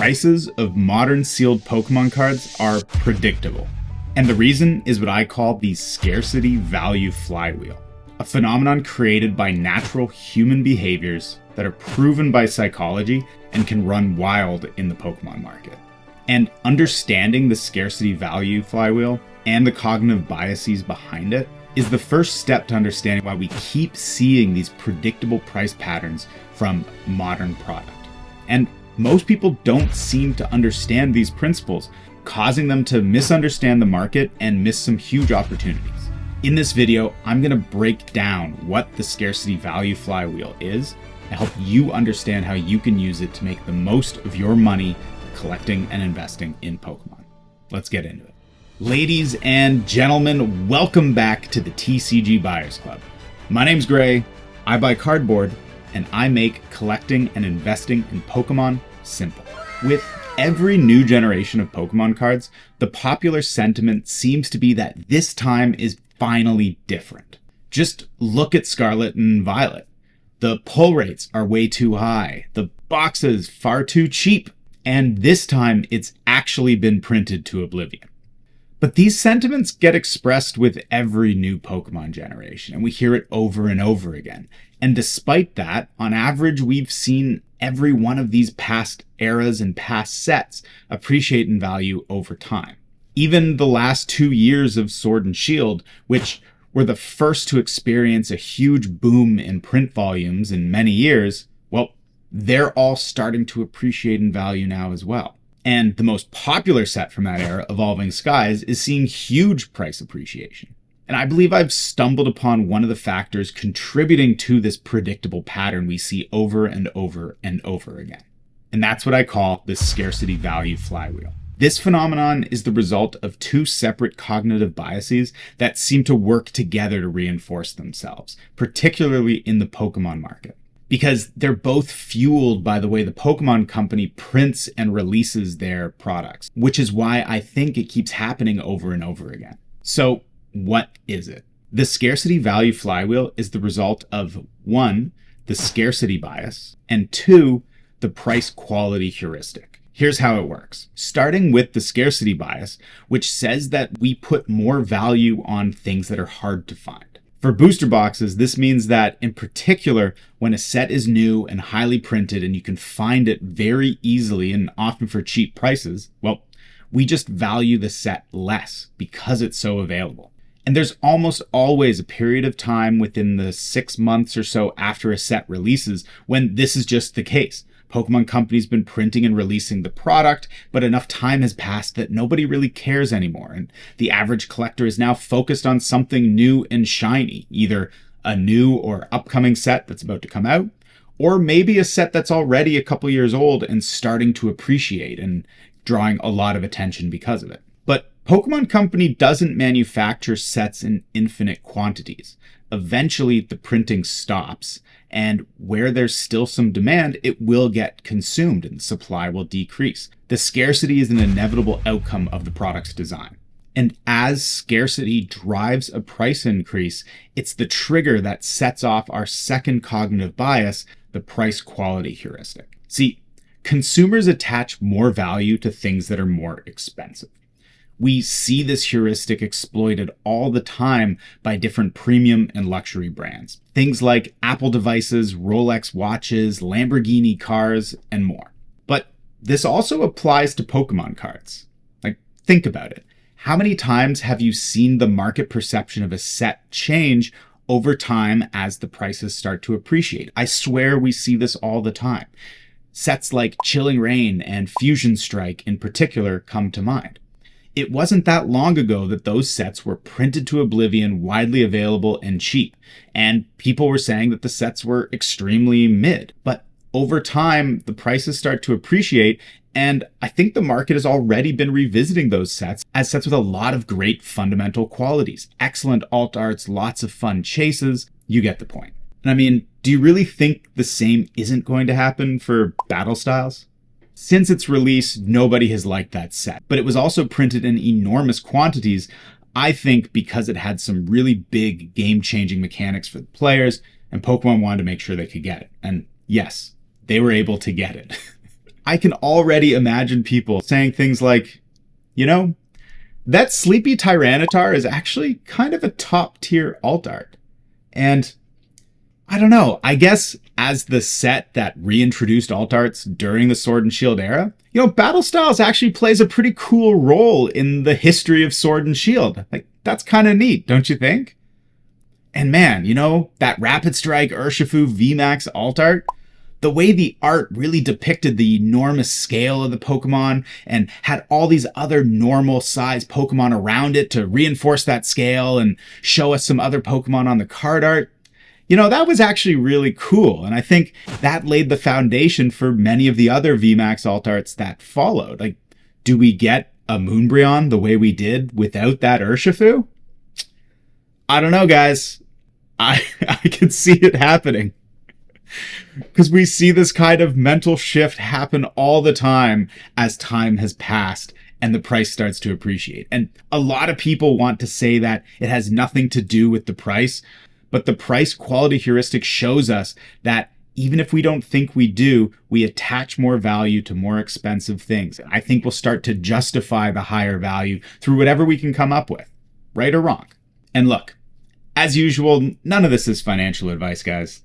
prices of modern sealed Pokemon cards are predictable. And the reason is what I call the Scarcity-Value Flywheel, a phenomenon created by natural human behaviors that are proven by psychology and can run wild in the Pokemon market. And understanding the Scarcity-Value Flywheel and the cognitive biases behind it is the first step to understanding why we keep seeing these predictable price patterns from modern product. And most people don't seem to understand these principles, causing them to misunderstand the market and miss some huge opportunities. In this video, I'm going to break down what the Scarcity Value Flywheel is and help you understand how you can use it to make the most of your money collecting and investing in Pokemon. Let's get into it. Ladies and gentlemen, welcome back to the TCG Buyers Club. My name's Gray, I buy cardboard, and I make collecting and investing in Pokemon simple. With every new generation of Pokemon cards, the popular sentiment seems to be that this time is finally different. Just look at Scarlet and Violet. The pull rates are way too high, the boxes far too cheap, and this time it's actually been printed to oblivion. But these sentiments get expressed with every new Pokemon generation, and we hear it over and over again. And despite that, on average, we've seen every one of these past eras and past sets appreciate in value over time. Even the last 2 years of Sword and Shield, which were the first to experience a huge boom in print volumes in many years, well, they're all starting to appreciate in value now as well. And the most popular set from that era, Evolving Skies, is seeing huge price appreciation. And I believe I've stumbled upon one of the factors contributing to this predictable pattern we see over and over and over again. And that's what I call the Scarcity Value Flywheel. This phenomenon is the result of two separate cognitive biases that seem to work together to reinforce themselves, particularly in the Pokemon market. Because they're both fueled by the way the Pokemon company prints and releases their products, which is why I think it keeps happening over and over again. So what is it? The Scarcity Value Flywheel is the result of 1, the scarcity bias, and 2, the price quality heuristic. Here's how it works. Starting with the scarcity bias, which says that we put more value on things that are hard to find. For booster boxes, this means that, in particular, when a set is new and highly printed and you can find it very easily and often for cheap prices, well, we just value the set less because it's so available. And there's almost always a period of time within the 6 months or so after a set releases when this is just the case. Pokemon Company's been printing and releasing the product, but enough time has passed that nobody really cares anymore, and the average collector is now focused on something new and shiny, either a new or upcoming set that's about to come out, or maybe a set that's already a couple years old and starting to appreciate and drawing a lot of attention because of it. But Pokemon Company doesn't manufacture sets in infinite quantities. Eventually, the printing stops, and where there's still some demand, it will get consumed and the supply will decrease. The scarcity is an inevitable outcome of the product's design. And as scarcity drives a price increase, it's the trigger that sets off our second cognitive bias, the price quality heuristic. See, consumers attach more value to things that are more expensive. We see this heuristic exploited all the time by different premium and luxury brands. Things like Apple devices, Rolex watches, Lamborghini cars, and more. But this also applies to Pokemon cards. Like, think about it. How many times have you seen the market perception of a set change over time as the prices start to appreciate? I swear we see this all the time. Sets like Chilling Reign and Fusion Strike in particular come to mind. It wasn't that long ago that those sets were printed to oblivion, widely available, and cheap. And people were saying that the sets were extremely mid. But over time, the prices start to appreciate, and I think the market has already been revisiting those sets as sets with a lot of great fundamental qualities. Excellent alt arts, lots of fun chases. You get the point. And I mean, do you really think the same isn't going to happen for battle styles? Since its release, nobody has liked that set, but it was also printed in enormous quantities, I think because it had some really big game-changing mechanics for the players, and Pokemon wanted to make sure they could get it. And yes, they were able to get it. I can already imagine people saying things like, you know, that sleepy Tyranitar is actually kind of a top tier alt art. And I don't know, I guess as the set that reintroduced alt arts during the Sword and Shield era, Battle Styles actually plays a pretty cool role in the history of Sword and Shield. Like, that's kind of neat, don't you think? And man, that Rapid Strike Urshifu VMAX alt art, the way the art really depicted the enormous scale of the Pokemon and had all these other normal size Pokemon around it to reinforce that scale and show us some other Pokemon on the card art, that was actually really cool. And I think that laid the foundation for many of the other VMAX alt arts that followed. Like, do we get a Moonbreon the way we did without that Urshifu? I don't know, guys. I can see it happening. Because we see this kind of mental shift happen all the time as time has passed and the price starts to appreciate. And a lot of people want to say that it has nothing to do with the price, but the price quality heuristic shows us that even if we don't think we do, we attach more value to more expensive things. And I think we'll start to justify the higher value through whatever we can come up with, right or wrong. And look, as usual, none of this is financial advice, guys.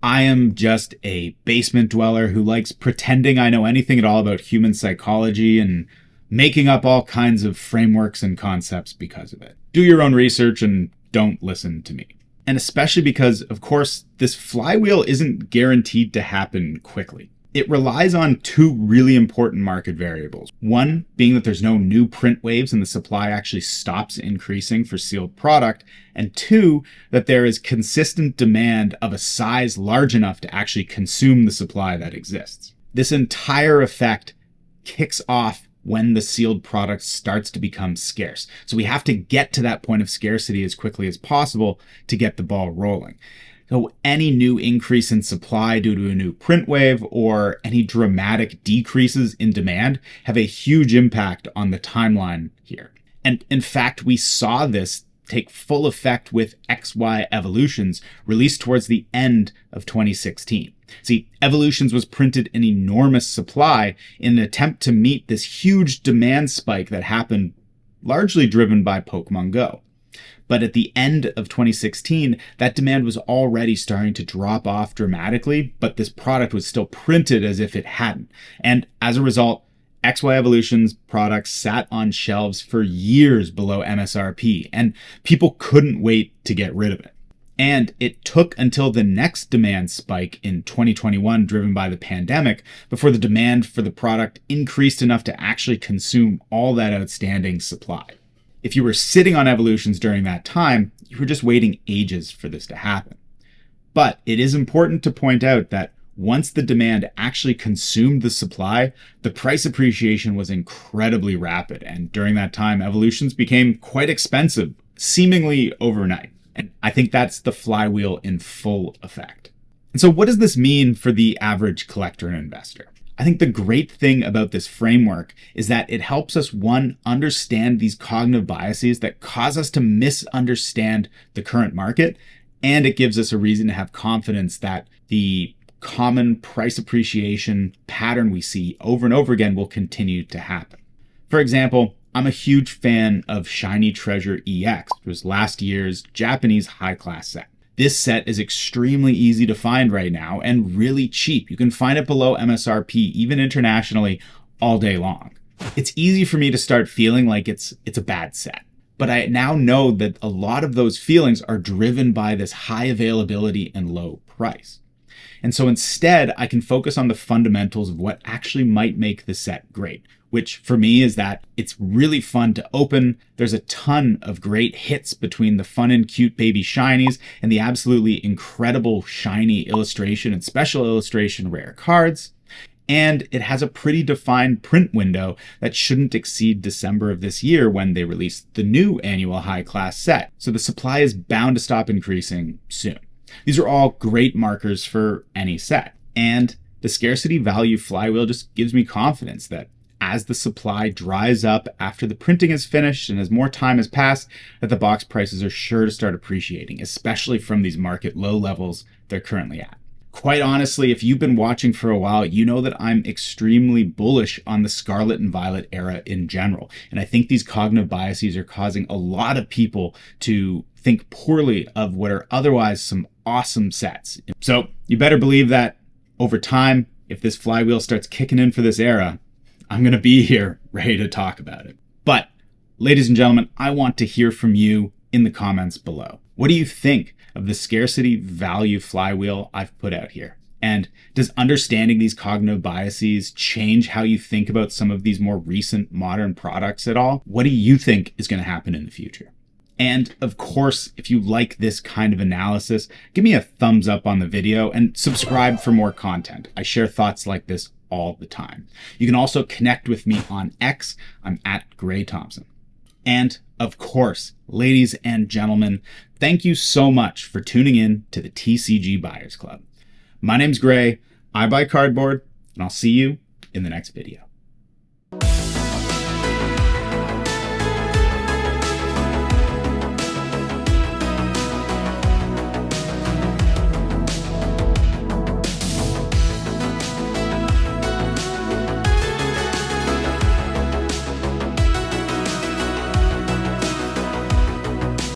I am just a basement dweller who likes pretending I know anything at all about human psychology and making up all kinds of frameworks and concepts because of it. Do your own research and don't listen to me. And especially because, of course, this flywheel isn't guaranteed to happen quickly. It relies on two really important market variables. One being that there's no new print waves and the supply actually stops increasing for sealed product. And two, that there is consistent demand of a size large enough to actually consume the supply that exists. This entire effect kicks off when the sealed product starts to become scarce. So we have to get to that point of scarcity as quickly as possible to get the ball rolling. So any new increase in supply due to a new print wave or any dramatic decreases in demand have a huge impact on the timeline here. And in fact, we saw this take full effect with XY Evolutions released towards the end of 2016. See, Evolutions was printed in enormous supply in an attempt to meet this huge demand spike that happened largely driven by Pokemon Go. But at the end of 2016, that demand was already starting to drop off dramatically, but this product was still printed as if it hadn't. And as a result, XY Evolution's products sat on shelves for years below MSRP, and people couldn't wait to get rid of it. And it took until the next demand spike in 2021, driven by the pandemic, before the demand for the product increased enough to actually consume all that outstanding supply. If you were sitting on Evolutions during that time, you were just waiting ages for this to happen. But it is important to point out that once the demand actually consumed the supply, the price appreciation was incredibly rapid. And during that time, Evolutions became quite expensive, seemingly overnight. And I think that's the flywheel in full effect. And so what does this mean for the average collector and investor? I think the great thing about this framework is that it helps us, one, understand these cognitive biases that cause us to misunderstand the current market, and it gives us a reason to have confidence that the common price appreciation pattern we see over and over again will continue to happen. For example, I'm a huge fan of Shiny Treasure EX, which was last year's Japanese high-class set. This set is extremely easy to find right now and really cheap. You can find it below MSRP, even internationally, all day long. It's easy for me to start feeling like it's a bad set. But I now know that a lot of those feelings are driven by this high availability and low price. And so instead, I can focus on the fundamentals of what actually might make the set great, which for me is that it's really fun to open. There's a ton of great hits between the fun and cute baby shinies and the absolutely incredible shiny illustration and special illustration rare cards. And it has a pretty defined print window that shouldn't exceed December of this year when they release the new annual high class set. So the supply is bound to stop increasing soon. These are all great markers for any set. And the scarcity value flywheel just gives me confidence that as the supply dries up after the printing is finished and as more time has passed, that the box prices are sure to start appreciating, especially from these market low levels they're currently at. Quite honestly, if you've been watching for a while, you know that I'm extremely bullish on the Scarlet and Violet era in general. And I think these cognitive biases are causing a lot of people to think poorly of what are otherwise some awesome sets. So you better believe that over time, if this flywheel starts kicking in for this era, I'm going to be here ready to talk about it. But ladies and gentlemen, I want to hear from you in the comments below. What do you think of the scarcity value flywheel I've put out here? And does understanding these cognitive biases change how you think about some of these more recent modern products at all? What do you think is going to happen in the future? And of course, if you like this kind of analysis, give me a thumbs up on the video and subscribe for more content. I share thoughts like this all the time. You can also connect with me on X. I'm at Gray Thompson. And of course, ladies and gentlemen, thank you so much for tuning in to the TCG Buyers Club. My name's Gray, I buy cardboard, and I'll see you in the next video.